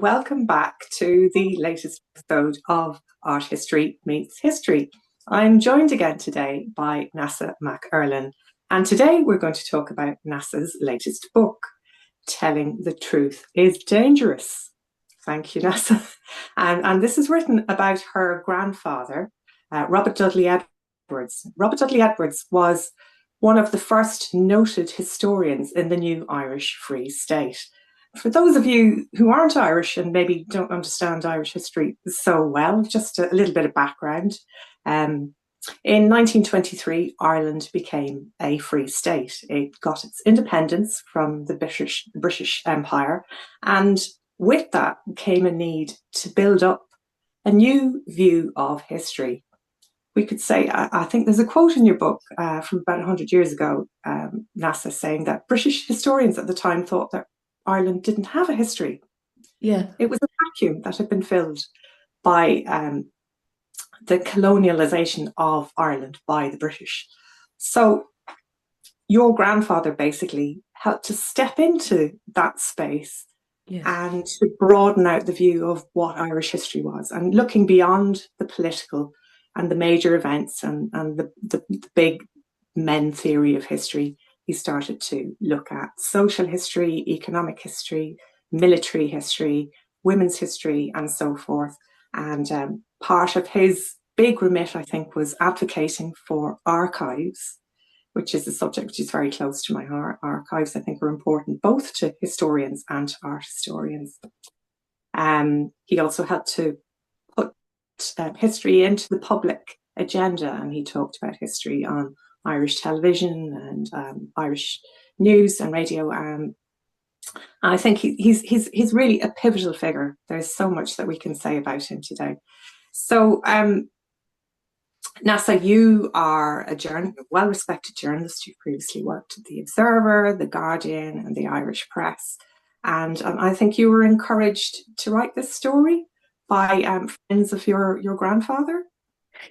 welcome back to the latest episode of Art History Meets History. I'm joined again today by Neasa MacErlean, and today we're going to talk about Neasa's latest book, Telling the Truth is Dangerous. Thank you, Neasa. And this is written about her grandfather, Robert Dudley Edwards. Robert Dudley Edwards was one of the first noted historians in the new Irish Free State. For those of you who aren't Irish and maybe don't understand Irish history so well, just a little bit of background. In 1923, Ireland became a free state. It got its independence from the British Empire, and with that came a need to build up a new view of history. We could say, I think there's a quote in your book from about 100 years ago, Neasa, saying that British historians at the time thought that Ireland didn't have a history. Yeah. It was a vacuum that had been filled by the colonialisation of Ireland by the British. So your grandfather basically helped to step into that space, Yes. and to broaden out the view of what Irish history was, and looking beyond the political and the major events and the big men theory of history. He started to look at social history, economic history, military history, women's history, and so forth. And part of his big remit, I think, was advocating for archives, which is a subject which is very close to my heart. Archives, I think, are important both to historians and to art historians. He also helped to put history into the public agenda, and he talked about history on Irish television and Irish news and radio. And I think he's really a pivotal figure. There's so much that we can say about him today. So, Neasa, you are a well-respected journalist. You've previously worked at The Observer, The Guardian, and the Irish Press. And I think you were encouraged to write this story by friends of your grandfather.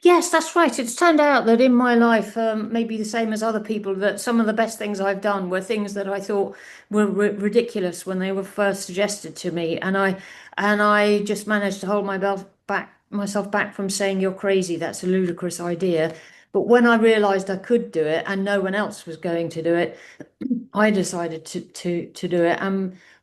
Yes, that's right. It's turned out that in my life, maybe the same as other people, that some of the best things I've done were things that I thought were ridiculous when they were first suggested to me, and I just managed to hold myself back from saying you're crazy. That's a ludicrous idea. But when I realised I could do it and no one else was going to do it, I decided to do it.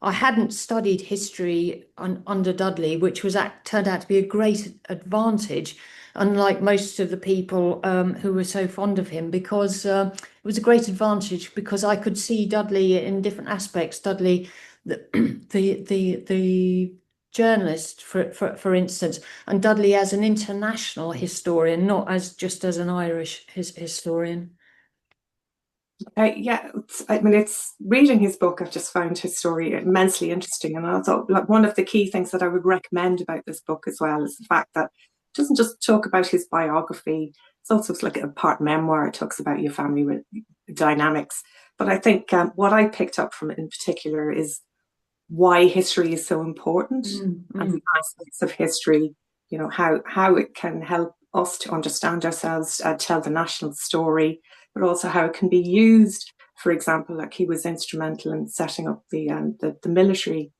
I hadn't studied history under Dudley, which turned out to be a great advantage, unlike most of the people who were so fond of him, because it was a great advantage because I could see Dudley in different aspects. Dudley, the journalist, for instance, and Dudley as an international historian, not just as an Irish historian. Yeah, it's reading his book. I've just found his story immensely interesting, and I thought like one of the key things that I would recommend about this book as well is the fact that it doesn't just talk about his biography. It's also like a part memoir. It talks about your family dynamics. But I think what I picked up from it in particular is why history is so important, and the aspects of history. You know how it can help us to understand ourselves, tell the national story, but also how it can be used. For example, like he was instrumental in setting up the military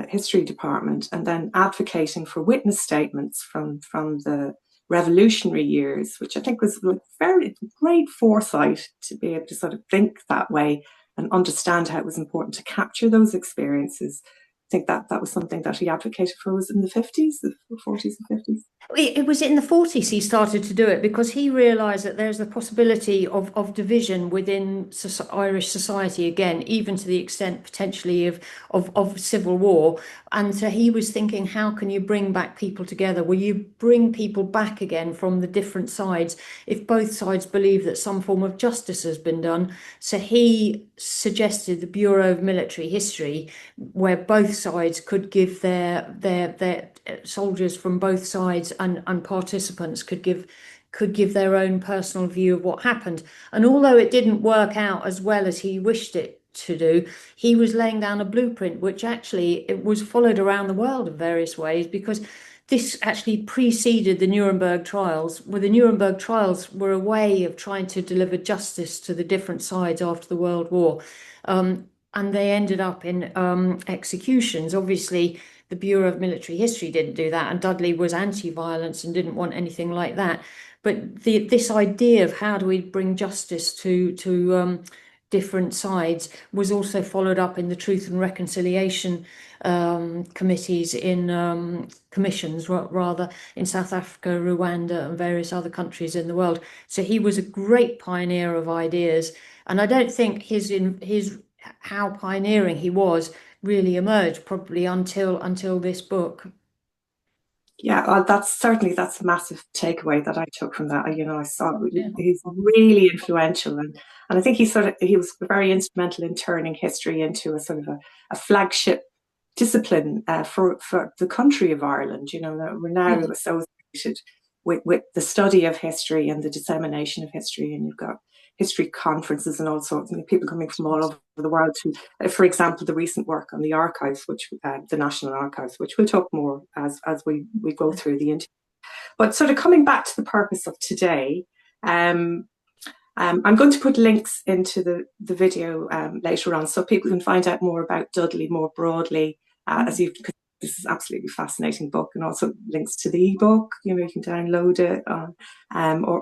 history department, and then advocating for witness statements from the revolutionary years, which I think was like very great foresight to be able to sort of think that way and understand how it was important to capture those experiences. I think that was something that he advocated for, was in the 50s, the 40s and 50s. It was in the 40s he started to do it because he realised that there's the possibility of division within Irish society again, even to the extent potentially of civil war. And so he was thinking, how can you bring back people together? Will you bring people back again from the different sides if both sides believe that some form of justice has been done? So he suggested the Bureau of Military History, where both sides could give their soldiers from both sides and participants could give their own personal view of what happened. And although it didn't work out as well as he wished it to do, he was laying down a blueprint which actually it was followed around the world in various ways, because this actually preceded the Nuremberg trials, where the Nuremberg trials were a way of trying to deliver justice to the different sides after the World War. and they ended up in executions. Obviously, the Bureau of Military History didn't do that, and Dudley was anti-violence and didn't want anything like that. But this idea of how do we bring justice to different sides was also followed up in the Truth and Reconciliation committees in commissions rather in South Africa, Rwanda, and various other countries in the world. So he was a great pioneer of ideas, and I don't think his how pioneering he was really emerged probably until this book. Yeah, well, that's a massive takeaway that I took from that. I saw Yeah. he's really influential, and I think he was very instrumental in turning history into a sort of a flagship discipline for the country of Ireland. That we're now Yeah. associated with the study of history and the dissemination of history, and you've got history conferences and all sorts, and people coming from all over the world to, for example, the recent work on the archives, which the National Archives, which we'll talk more as we go through the interview. But sort of coming back to the purpose of today, I'm going to put links into the video later on so people can find out more about Dudley more broadly, because this is an absolutely fascinating book, and also links to the ebook. You can download it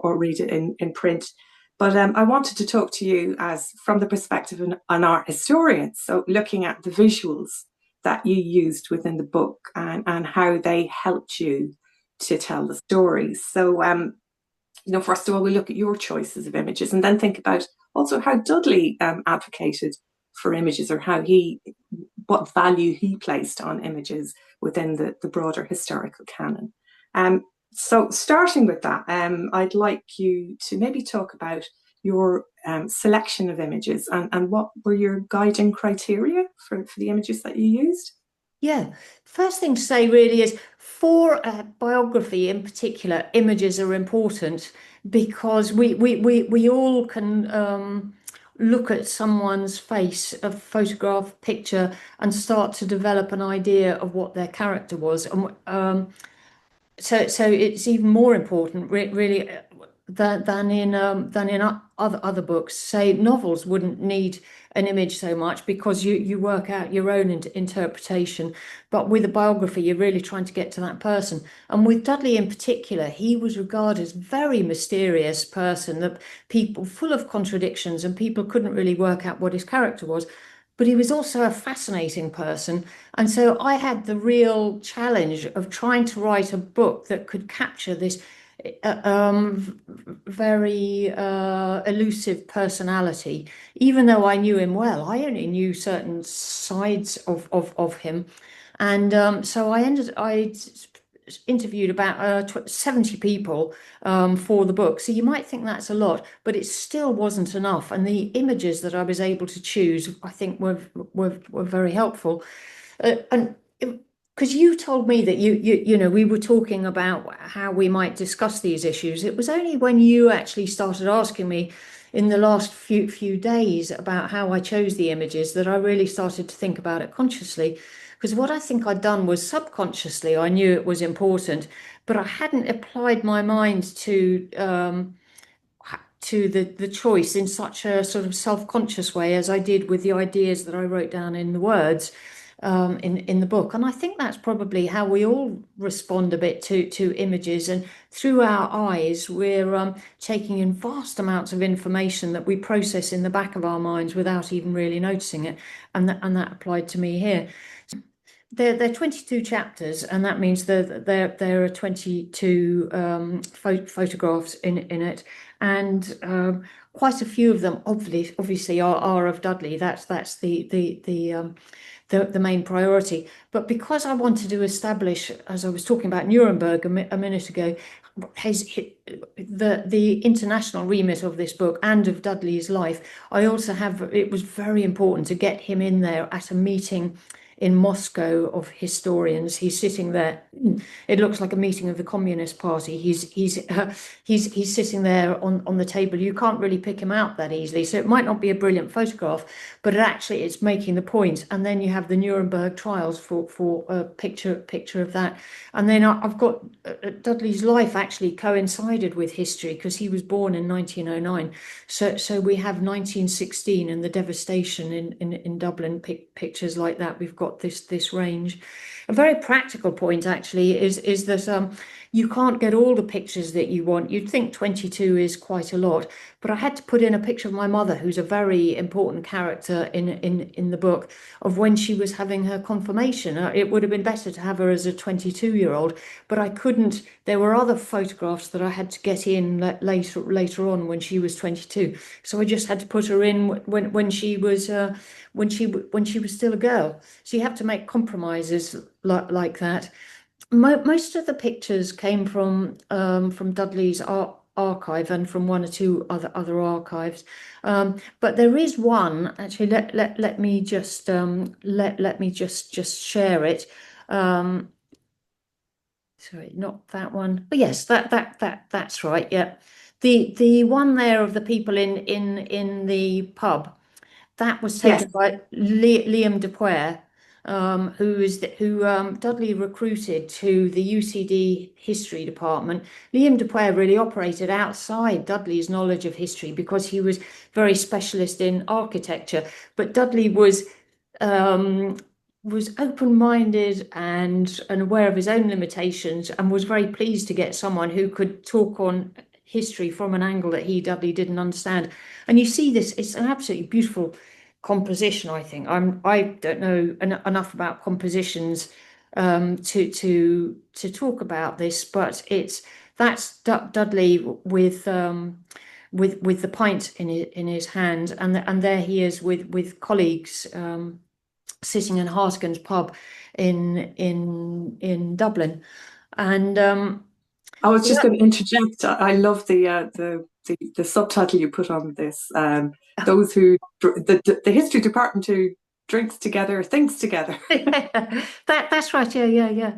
or read it in print. But I wanted to talk to you as from the perspective of an art historian, so looking at the visuals that you used within the book and how they helped you to tell the stories. So, first of all, we look at your choices of images and then think about also how Dudley advocated for images, or what value he placed on images within the broader historical canon. So starting with that, I'd like you to maybe talk about your selection of images and what were your guiding criteria for the images that you used? Yeah, first thing to say really is for a biography in particular, images are important because we all can look at someone's face, a photograph, picture, and start to develop an idea of what their character was. So it's even more important, really, than in other books. Say novels wouldn't need an image so much because you work out your own interpretation. But with a biography, you're really trying to get to that person. And with Dudley in particular, he was regarded as a very mysterious person, that people full of contradictions, and people couldn't really work out what his character was. But he was also a fascinating person. And so I had the real challenge of trying to write a book that could capture this very elusive personality. Even though I knew him well, I only knew certain sides of him. And so I interviewed about 70 people for the book. So you might think that's a lot, but it still wasn't enough. And the images that I was able to choose, I think, were very helpful. And because you told me that we were talking about how we might discuss these issues. It was only when you actually started asking me in the last few days about how I chose the images that I really started to think about it consciously. Because what I think I'd done was subconsciously, I knew it was important, but I hadn't applied my mind to the choice in such a sort of self-conscious way as I did with the ideas that I wrote down in the words in the book. And I think that's probably how we all respond a bit to images. And through our eyes, we're taking in vast amounts of information that we process in the back of our minds without even really noticing it. And that applied to me here. They're 22 chapters, and that means there are 22 photographs in it, and quite a few of them obviously are of Dudley. That's the main priority. But because I wanted to establish, as I was talking about Nuremberg a minute ago, the international remit of this book and of Dudley's life, I also have. It was very important to get him in there at a meeting in Moscow of historians. He's sitting there. It looks like a meeting of the Communist Party. He's sitting there on the table. You can't really pick him out that easily. So it might not be a brilliant photograph, but it's making the point. And then you have the Nuremberg trials for a picture of that. And then I've got Dudley's life actually coincided with history because he was born in 1909. So we have 1916 and the devastation in Dublin, pictures like that. We've got this range. A very practical point actually is that you can't get all the pictures that you want. You'd think 22 is quite a lot, but I had to put in a picture of my mother, who's a very important character in the book, of when she was having her confirmation. It would have been better to have her as a 22-year-old, but I couldn't. There were other photographs that I had to get in later on when she was 22. So I just had to put her in when she was still a girl. So you have to make compromises like that. Most of the pictures came from Dudley's archive and from one or two other archives, but there is one actually. Let me just let me just share it. Sorry, not that one. But yes, that's right. Yeah, the one there of the people in the pub. That was Yes. taken by Liam Dupuy, who Dudley recruited to the UCD history department. Liam Dupuy really operated outside Dudley's knowledge of history because he was very specialist in architecture. But Dudley was open-minded and aware of his own limitations, and was very pleased to get someone who could talk on history from an angle that Dudley didn't understand. And you see this, it's an absolutely beautiful composition, I think. I don't know enough about compositions to talk about this, but that's Dudley with the pint in his hand, and there he is with colleagues sitting in Hartigan's pub in Dublin. And I was just going to interject. I love the subtitle you put on this. Those who the history department who drinks together, thinks together. That's right. Yeah.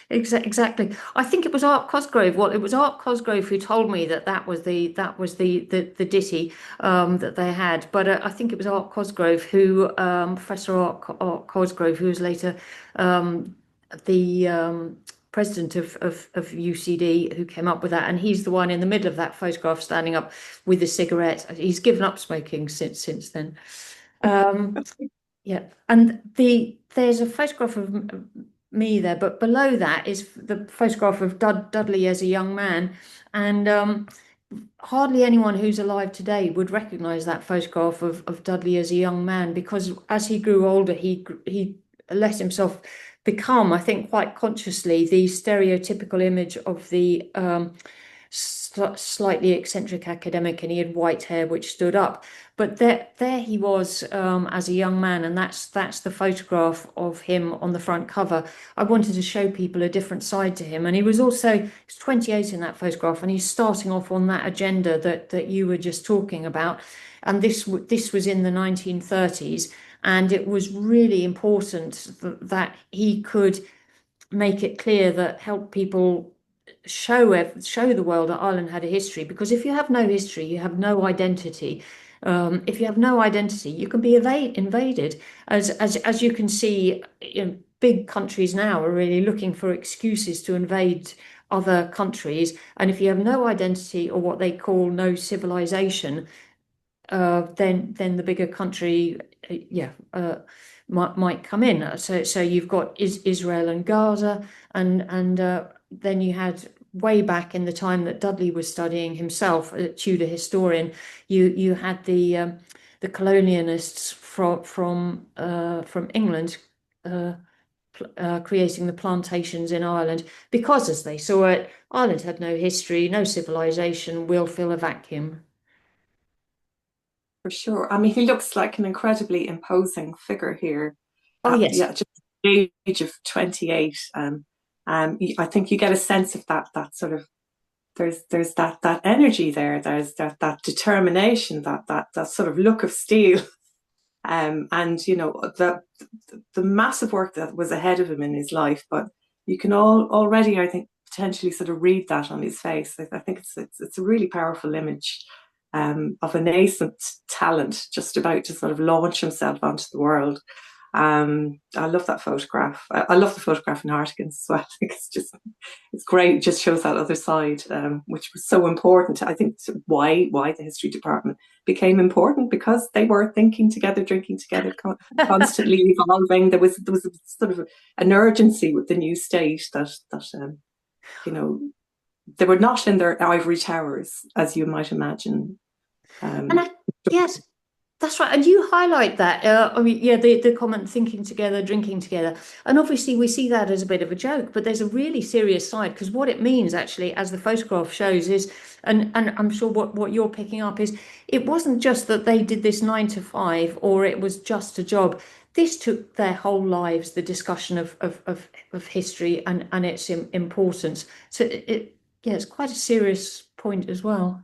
Exactly. I think it was Art Cosgrove. Well, it was Art Cosgrove who told me that was the ditty that they had. But I think it was Art Cosgrove who Professor Art Cosgrove, who was later the president of UCD, who came up with that, and he's the one in the middle of that photograph standing up with a cigarette. He's given up smoking since then. Yeah, and there's a photograph of me there, but below that is the photograph of Dudley as a young man, and hardly anyone who's alive today would recognize that photograph of Dudley as a young man, because as he grew older, he let himself become, I think, quite consciously, the stereotypical image of the slightly eccentric academic, and he had white hair which stood up. But there he was as a young man, and that's the photograph of him on the front cover. I wanted to show people a different side to him, and he's 28 in that photograph, and he's starting off on that agenda that you were just talking about. And this was in the 1930s, and it was really important that he could make it clear, that help people show the world that Ireland had a history. Because if you have no history, you have no identity. If you have no identity, you can be invaded. As you can see, big countries now are really looking for excuses to invade other countries. And if you have no identity, or what they call no civilization, then the bigger country, might come in. So you've got Israel and Gaza, and then you had, way back in the time that Dudley was studying himself, a Tudor historian, you had the colonialists from England creating the plantations in Ireland, because, as they saw it, Ireland had no history, no civilization, we'll fill a vacuum. For sure. I mean, he looks like an incredibly imposing figure here Oh at yes. just the age of 28. I think you get a sense of that sort of, there's that energy there. There's that determination, that sort of look of steel. And the massive work that was ahead of him in his life. But you can all already, I think, potentially sort of read that on his face. I think it's a really powerful image of a nascent talent just about to sort of launch himself onto the world. I love that photograph. I love the photograph in Hartigans as well. I think it's great. It just shows that other side, which was so important. I think why the history department became important, because they were thinking together, drinking together, constantly evolving. There was a sort of an urgency with the new state that you know they were not in their ivory towers, as you might imagine. And Um, yes, that's right. And you highlight that. I mean, yeah, the comment thinking together, drinking together. And obviously we see that as a bit of a joke, but there's a really serious side, because what it means actually, as the photograph shows, is, and I'm sure what you're picking up is, it wasn't just that they did this 9 to 5, or it was just a job. This took their whole lives, the discussion of history and its importance. So yeah, it's quite a serious point as well.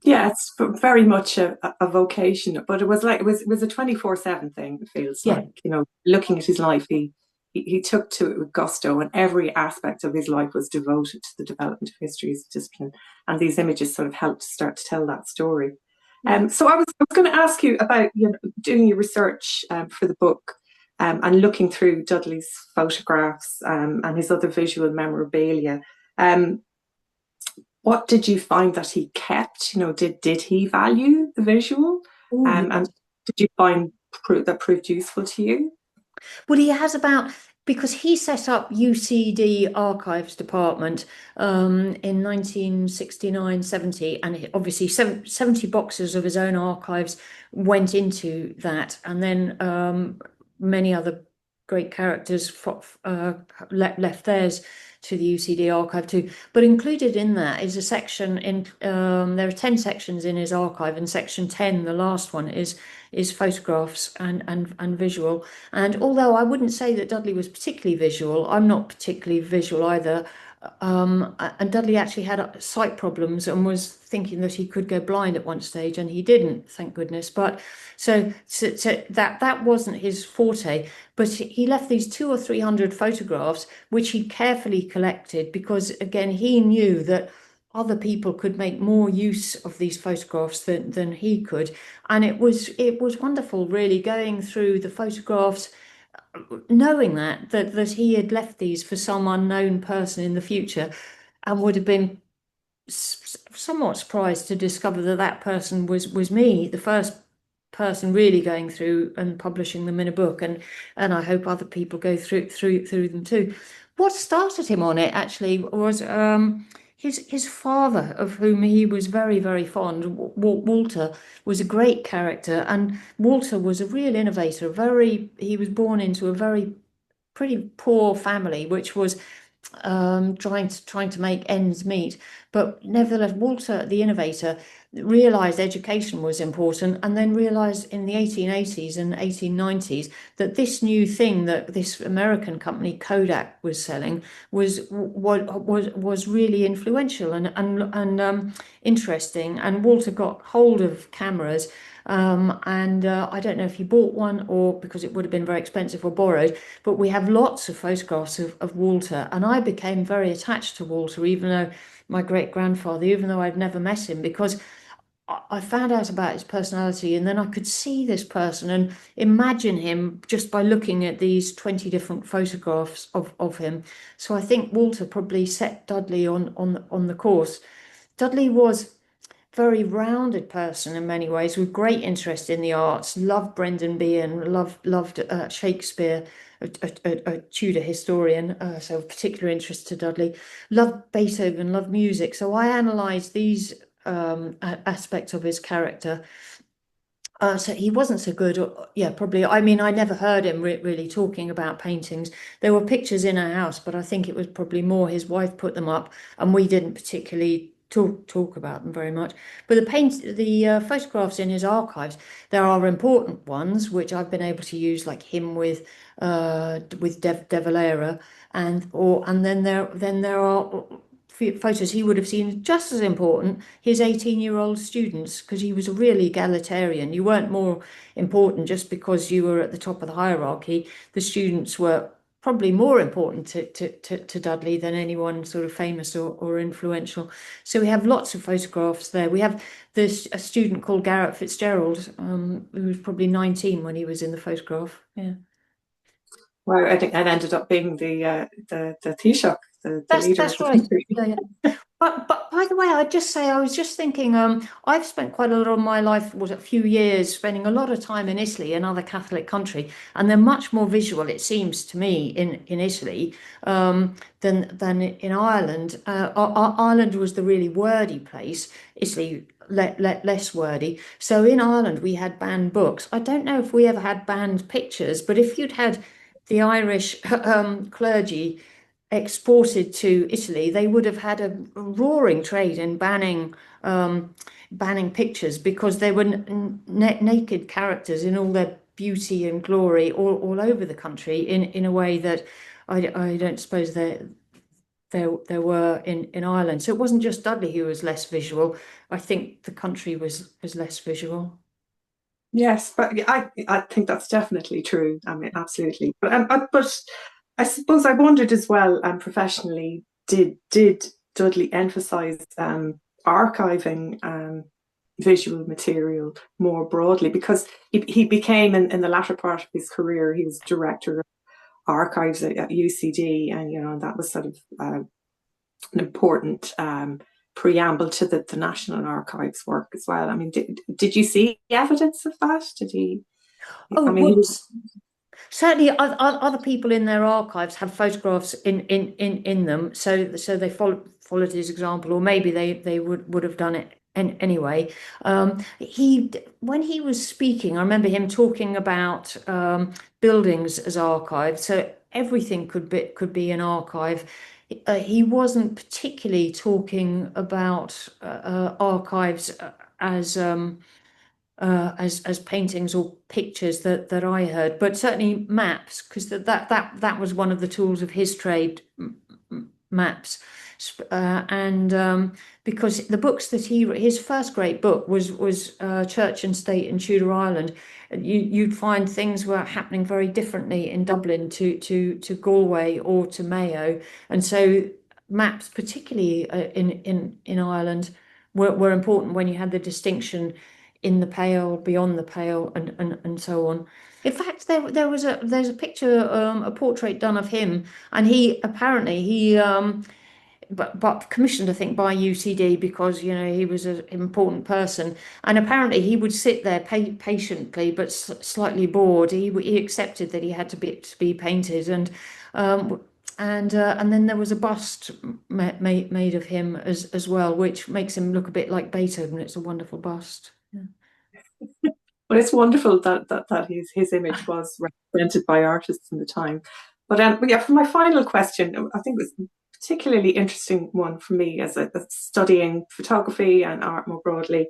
Yeah, it's very much a vocation, but it was a 24/7 thing. It feels Yeah. like, looking at his life, he took to it with gusto, and every aspect of his life was devoted to the development of history as a discipline. And these images sort of helped to start to tell that story. Yeah. So I was going to ask you about, doing your research for the book, and looking through Dudley's photographs, and his other visual memorabilia. Um, what did you find that he kept? Did he value the visual? Oh, And yes. did you find that proved useful to you? Well, he has about, because he set up UCD Archives Department in 1969, 70, and obviously 70 boxes of his own archives went into that. And then many other great characters left theirs to the UCD archive too. But included in that is a section in, there are 10 sections in his archive, and section 10, the last one, is photographs and visual. And although I wouldn't say that Dudley was particularly visual, I'm not particularly visual either. And Dudley actually had sight problems and was thinking that he could go blind at one stage, and he didn't, thank goodness. But so that wasn't his forte. But he left these 200 or 300 photographs, which he carefully collected, because again he knew that other people could make more use of these photographs than he could. And it was wonderful, really, going through the photographs, knowing that he had left these for some unknown person in the future, and would have been somewhat surprised to discover that that person was me, the first person really going through and publishing them in a book. And I hope other people go through them too. What started him on it actually was his father, of whom he was very, very fond. Walter was a great character, and Walter was a real innovator. He was born into a very pretty poor family, which was trying to make ends meet. But nevertheless, Walter, the innovator, realized education was important, and then realized in the 1880s and 1890s that this new thing that this American company Kodak was selling was really influential and interesting. And Walter got hold of cameras. And I don't know if he bought one, or because it would have been very expensive, or borrowed, but we have lots of photographs of Walter. And I became very attached to Walter, even though my great grandfather, even though I'd never met him, because I found out about his personality, and then I could see this person and imagine him just by looking at these 20 different photographs of him. So I think Walter probably set Dudley on the course. Dudley was very rounded person in many ways, with great interest in the arts, loved Brendan Behan, loved Shakespeare, a Tudor historian, so of particular interest to Dudley, loved Beethoven, loved music. So I analysed these aspects of his character. So he wasn't so good, yeah, probably. I mean, I never heard him really talking about paintings. There were pictures in our house, but I think it was probably more his wife put them up, and we didn't particularly talk about them very much. But the photographs in his archives, there are important ones which I've been able to use, like him with De Valera, and then there are photos, he would have seen just as important his 18-year-old students, because he was a real egalitarian. You weren't more important just because you were at the top of the hierarchy. The students were probably more important to Dudley than anyone sort of famous or influential. So we have lots of photographs there. We have a student called Garrett Fitzgerald, who was probably 19 when he was in the photograph. Yeah. Well, I think it ended up being the Taoiseach, the leader of That's the right. country. Yeah, yeah. But by the way, I'd just say I was just thinking, I've spent quite a lot of my life, was a few years, spending a lot of time in Italy, another Catholic country, and they're much more visual, it seems to me, in Italy, than in Ireland. Ireland was the really wordy place. Italy less wordy. So in Ireland we had banned books. I don't know if we ever had banned pictures, but if you'd had the Irish clergy exported to Italy, they would have had a roaring trade in banning pictures, because they were naked characters in all their beauty and glory all over the country in a way that I don't suppose there were in Ireland. So it wasn't just Dudley who was less visual. I think the country was less visual. Yes, but yeah, I think that's definitely true. I mean, absolutely. But I suppose I wondered as well, professionally, did Dudley emphasize archiving visual material more broadly? Because he became in the latter part of his career, he was director of archives at UCD, and that was sort of an important preamble to the National Archives work as well. I mean, did you see evidence of that? Did he? Oh, I mean, he well, was. certainly, other people in their archives have photographs in them, so they followed his example, or maybe they would have done it anyway. He When he was speaking, I remember him talking about buildings as archives, so everything could be an archive. He wasn't particularly talking about archives as as paintings or pictures that I heard, but certainly maps, because that was one of the tools of his trade, maps. And because the books that his first great book was Church and State in Tudor Ireland. You'd find things were happening very differently in Dublin to Galway or to Mayo, and so maps, particularly in Ireland, were important when you had the distinction in the Pale, beyond the Pale, and so on. In fact, there's a picture, a portrait done of him, and he apparently but commissioned, I think, by UCD, because he was an important person, and apparently he would sit there patiently but slightly bored. He accepted that he had to be painted, and then there was a bust made of him as well, which makes him look a bit like Beethoven. It's a wonderful bust. Yeah. But it's wonderful that his image was represented by artists in the time. But yeah, for my final question, I think it was a particularly interesting one for me as studying photography and art more broadly.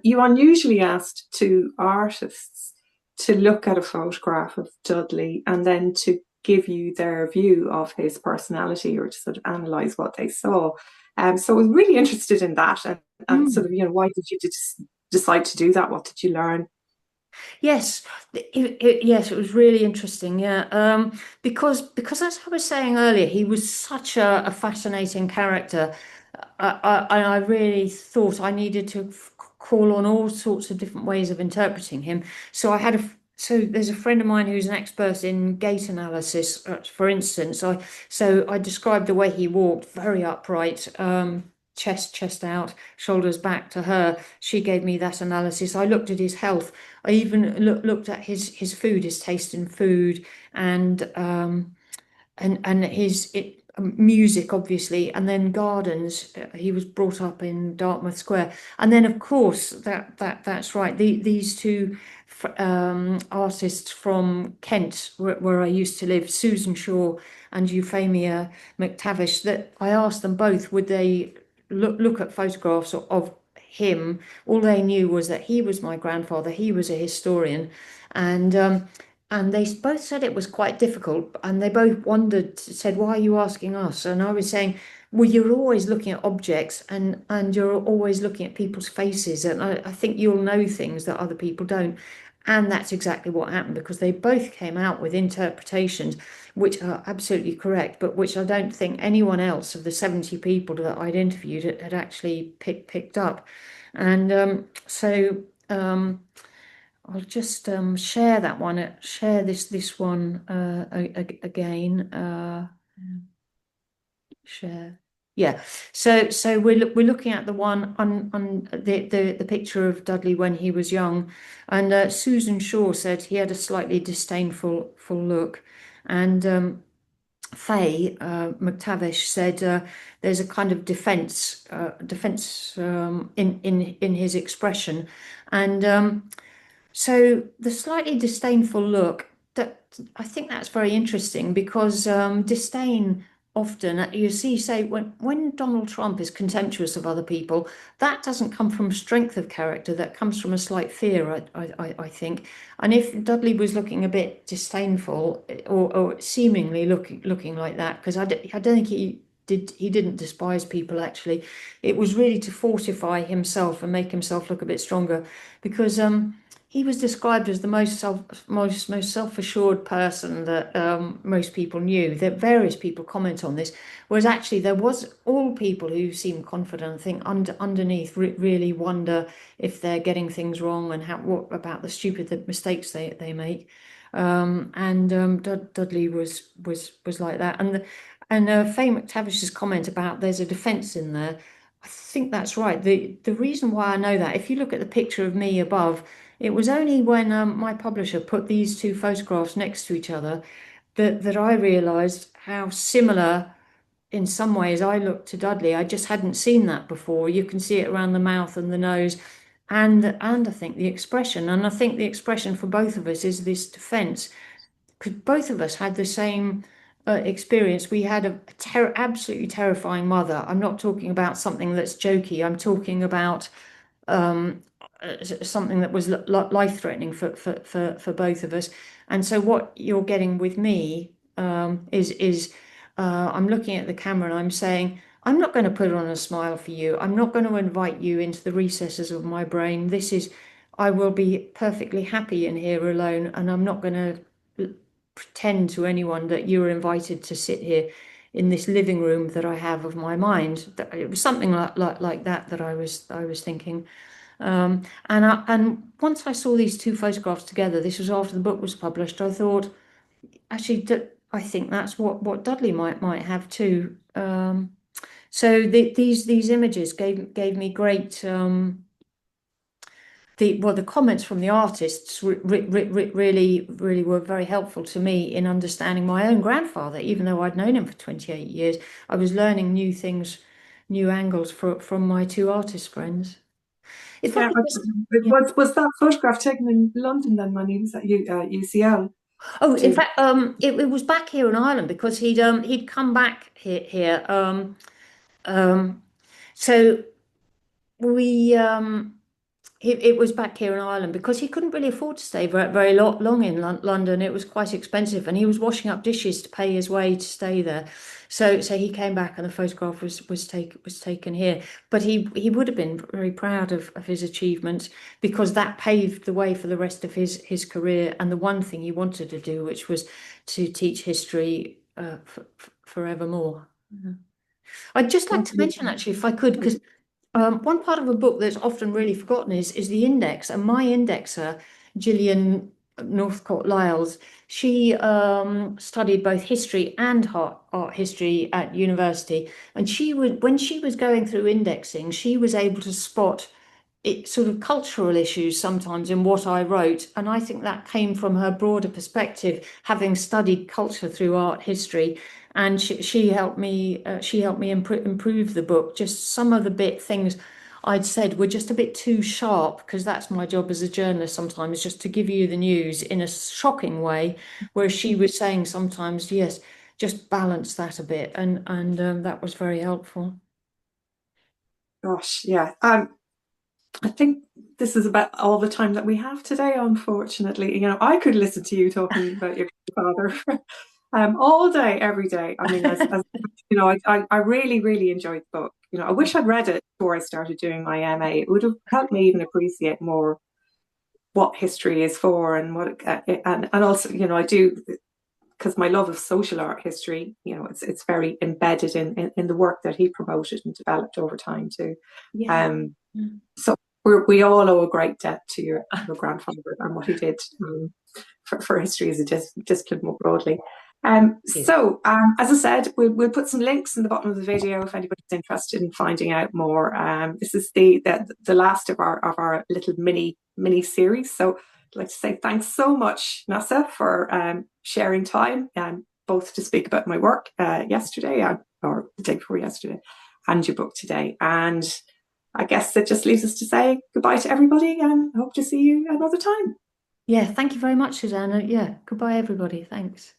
You unusually asked two artists to look at a photograph of Dudley and then to give you their view of his personality, or to sort of analyze what they saw. So I was really interested in that, and sort Mm. of, why did you decide to do that? What did you learn? Yes, yes, it was really interesting. Yeah, because as I was saying earlier, he was such a fascinating character. I really thought I needed to call on all sorts of different ways of interpreting him. So there's a friend of mine who's an expert in gait analysis, for instance. I described the way he walked, very upright. Chest out, shoulders back to her. She gave me that analysis. I looked at his health. I even looked at his food, his taste in food, and music, obviously, and then gardens. He was brought up in Dartmouth Square, and then of course that's right. These two artists from Kent, where I used to live, Susan Shaw and Euphemia McTavish. That I asked them both, would they look at photographs of him. All they knew was that he was my grandfather. He was a historian, and and they both said it was quite difficult, and they both wondered, said, "Why are you asking us?" And I was saying, "Well, you're always looking at objects, and you're always looking at people's faces, and I think you'll know things that other people don't." And that's exactly what happened, because they both came out with interpretations which are absolutely correct, but which I don't think anyone else of the 70 people that I'd interviewed had actually picked up. And I'll just share that one, share this one again. Share. Yeah. So we're looking at the one on the picture of Dudley when he was young, and Susan Shaw said he had a slightly disdainful full look, and Faye McTavish said there's a kind of defense in his expression, and so the slightly disdainful look, that I think that's very interesting, because disdain often, you see, say when Donald Trump is contemptuous of other people, that doesn't come from strength of character, that comes from a slight fear, I think. And if Dudley was looking a bit disdainful, or seemingly looking like that, because I don't think he didn't despise people actually. It was really to fortify himself and make himself look a bit stronger, because he was described as the most self-assured person that most people knew. That various people comment on this, whereas actually there was all people who seem confident. I think underneath really wonder if they're getting things wrong, and what about the stupid mistakes they make. Dudley was like that, and Faye McTavish's comment about there's a defence in there. I think that's right. The reason why I know that, if you look at the picture of me above, it was only when my publisher put these two photographs next to each other that I realised how similar, in some ways, I looked to Dudley. I just hadn't seen that before. You can see it around the mouth and the nose, and I think the expression. And I think the expression for both of us is this defence, because both of us had the same experience. We had a absolutely terrifying mother. I'm not talking about something that's jokey. I'm talking about um, something that was life-threatening for both of us. And so what you're getting with me is I'm looking at the camera and I'm saying, I'm not going to put on a smile for you. I'm not going to invite you into the recesses of my brain. I will be perfectly happy in here alone, and I'm not going to pretend to anyone that you're invited to sit here in this living room that I have of my mind. It was something like that I was thinking. And once I saw these two photographs together, this was after the book was published, I thought, actually, I think that's what Dudley might have too. So these images gave me great the comments from the artists really were very helpful to me in understanding my own grandfather. Even though I'd known him for 28 years, I was learning new things, new angles from my two artist friends. If I Yeah, could just, it yeah. was that photograph taken in London then when he was at UCL Oh, in too? fact, it was back here in Ireland, because he'd come back here. So we it was back here in Ireland, because he couldn't really afford to stay very long in London. It was quite expensive, and he was washing up dishes to pay his way to stay there. So he came back, and the photograph was taken here. But he would have been very proud of his achievements, because that paved the way for the rest of his career, and the one thing he wanted to do, which was to teach history forevermore. I'd just like to mention, Absolutely. actually, if I could, because one part of a book that's often really forgotten is the index. And my indexer, Gillian Northcote Lyles, she studied both history and art history at university. And when she was going through indexing, she was able to spot sort of cultural issues sometimes in what I wrote. And I think that came from her broader perspective, having studied culture through art history. And she helped me improve the book. Just some of the things I'd said were just a bit too sharp, because that's my job as a journalist sometimes, just to give you the news in a shocking way, whereas she was saying sometimes, yes, just balance that a bit, and that was very helpful. Gosh, yeah. I think this is about all the time that we have today, unfortunately. I could listen to you talking about your father all day, every day. I mean, I really, really enjoyed the book. I wish I'd read it before I started doing my MA. It would have helped me even appreciate more what history is for, and and also, I do, because my love of social art history, it's very embedded in the work that he promoted and developed over time too. Yeah. Um, so we all owe a great debt to your grandfather and what he did for history as a discipline more broadly. As I said, we'll put some links in the bottom of the video if anybody's interested in finding out more. This is the last of our little mini series. So I'd like to say thanks so much, Neasa, for sharing time, both to speak about my work yesterday or the day before yesterday, and your book today. And I guess it just leaves us to say goodbye to everybody, and hope to see you another time. Yeah, thank you very much, Susanne. Yeah, goodbye, everybody. Thanks.